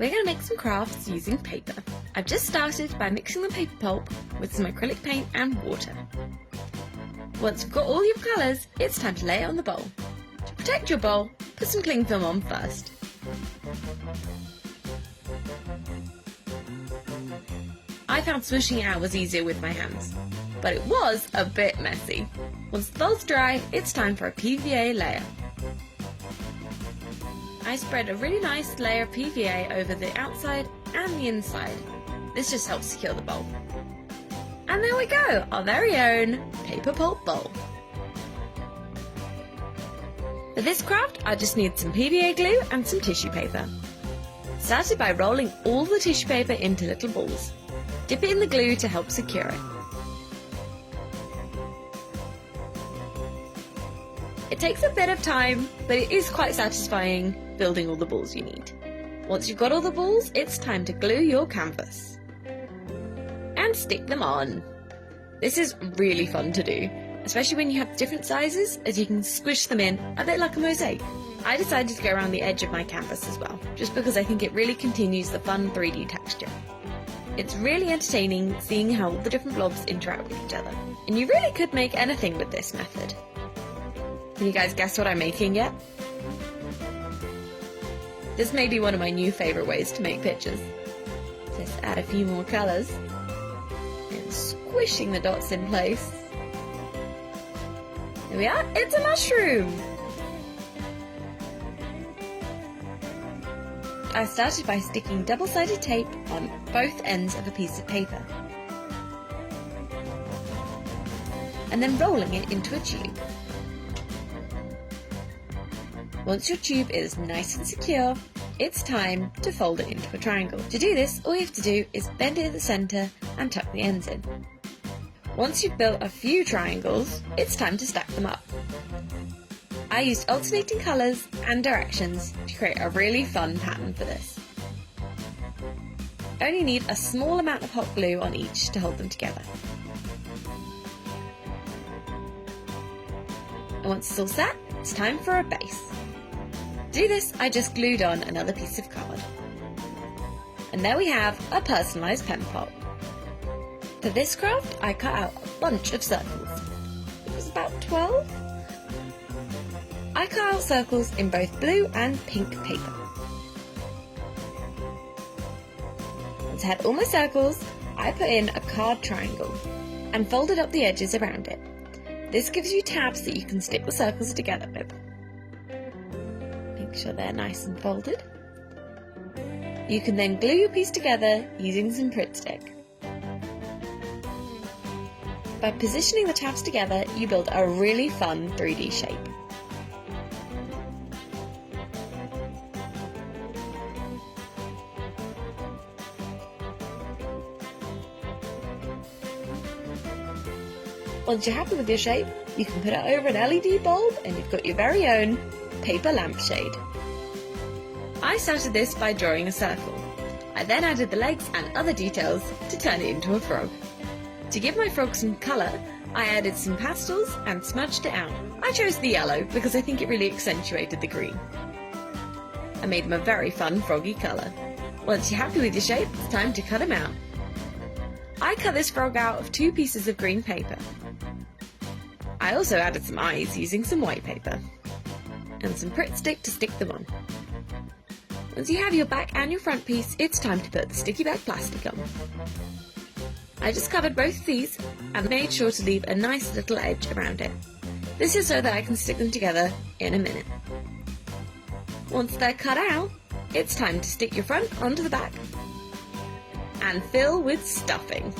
we're going to make some crafts using paper. I've just started by mixing the paper pulp with some acrylic paint and water. Once you've got all your colours, it's time to lay it on the bowl. To protect your bowl, put some cling film on first. I found smooshing it out was easier with my hands, but it was a bit messy. Once the bowl's dry, it's time for a PVA layer. I spread a really nice layer of PVA over the outside and the inside. This just helps secure the bowl. And there we go, our very own paper pulp bowl. For this craft, I just need some PVA glue and some tissue paper. Started by rolling all the tissue paper into little balls. Dip it in the glue to help secure it. It takes a bit of time, but it is quite satisfying building all the balls you need. Once you've got all the balls, it's time to glue your canvas. And stick them on. This is really fun to do, especially when you have different sizes, as you can squish them in a bit like a mosaic. I decided to go around the edge of my canvas as well, just because I think it really continues the fun 3D texture. It's really entertaining seeing how all the different blobs interact with each other, and you really could make anything with this method. Can you guys guess what I'm making yet? This may be one of my new favourite ways to make pictures. Just add a few more colours, and squishing the dots in place. Here we are, it's a mushroom! I started by sticking double-sided tape on both ends of a piece of paper, and then rolling it into a tube. Once your tube is nice and secure, it's time to fold it into a triangle. To do this, all you have to do is bend it at the centre and tuck the ends in. Once you've built a few triangles, it's time to stack them up. I used alternating colours and directions to create a really fun pattern for this. I only need a small amount of hot glue on each to hold them together. And once it's all set, it's time for a base. To do this, I just glued on another piece of card. And there we have a personalised pen pop. For this craft, I cut out a bunch of circles. It was about 12. I cut out circles in both blue and pink paper. Once I had all my circles, I put in a card triangle and folded up the edges around it. This gives you tabs that you can stick the circles together with. Make sure they're nice and folded. You can then glue your piece together using some Pritt stick. By positioning the tabs together, you build a really fun 3D shape. Once you're happy with your shape, you can put it over an LED bulb and you've got your very own paper lampshade. I started this by drawing a circle. I then added the legs and other details to turn it into a frog. To give my frog some colour, I added some pastels and smudged it out. I chose the yellow because I think it really accentuated the green. I made him a very fun froggy colour. Once you're happy with your shape, it's time to cut him out. I cut this frog out of 2 pieces of green paper. I also added some eyes using some white paper and some Pritt stick to stick them on. Once you have your back and your front piece, it's time to put the sticky back plastic on. I just covered both of these and made sure to leave a nice little edge around it. This is so that I can stick them together in a minute. Once they're cut out, it's time to stick your front onto the back and fill with stuffing.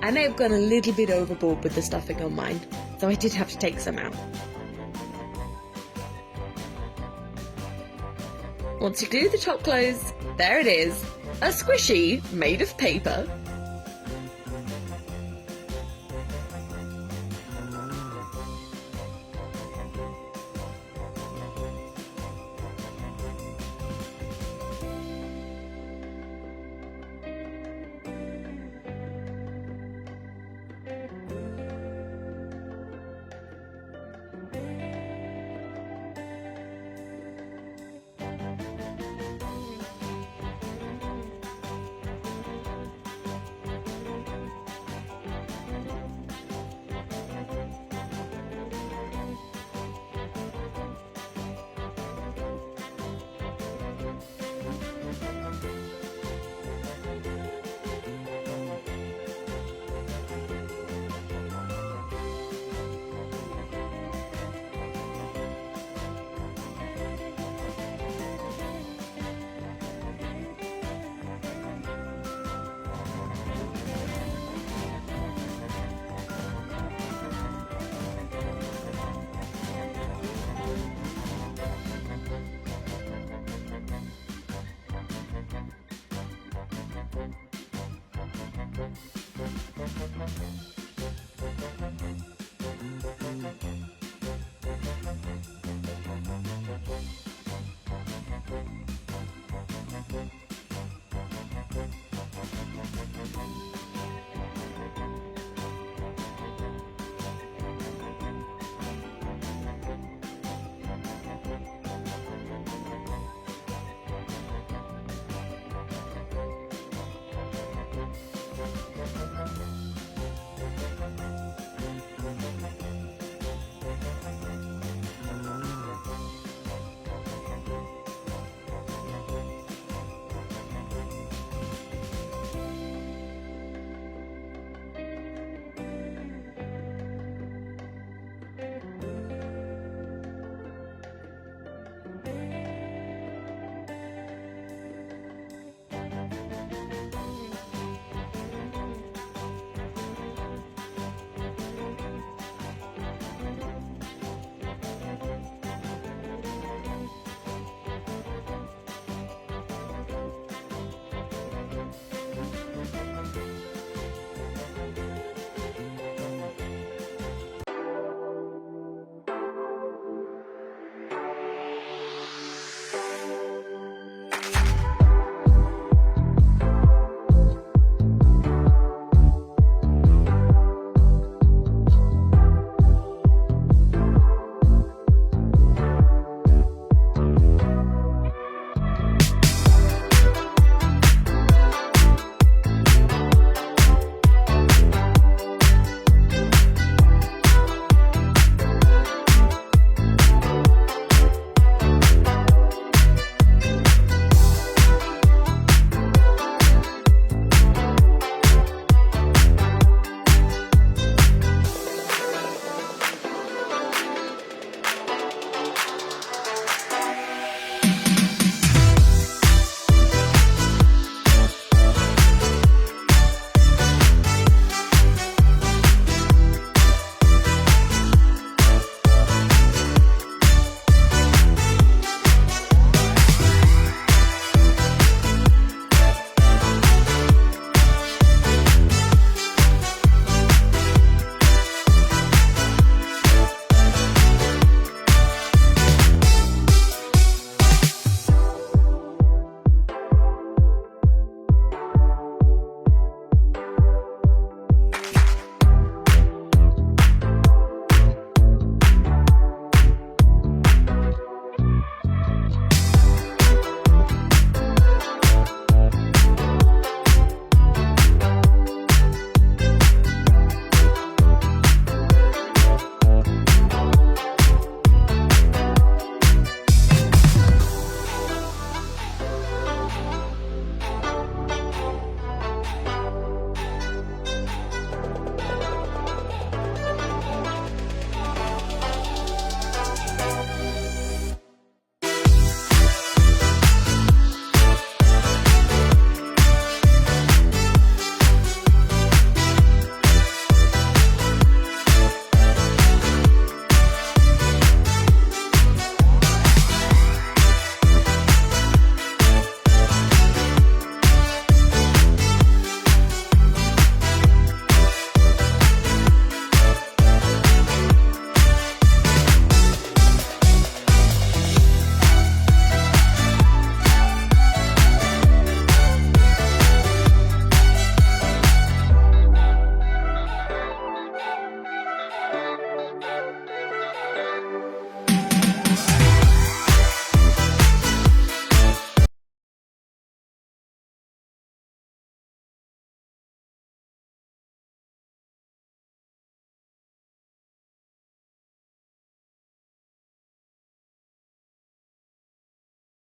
I may have gone a little bit overboard with the stuffing on mine, so I did have to take some out. Once you glue the top closed, there it is, a squishy made of paper.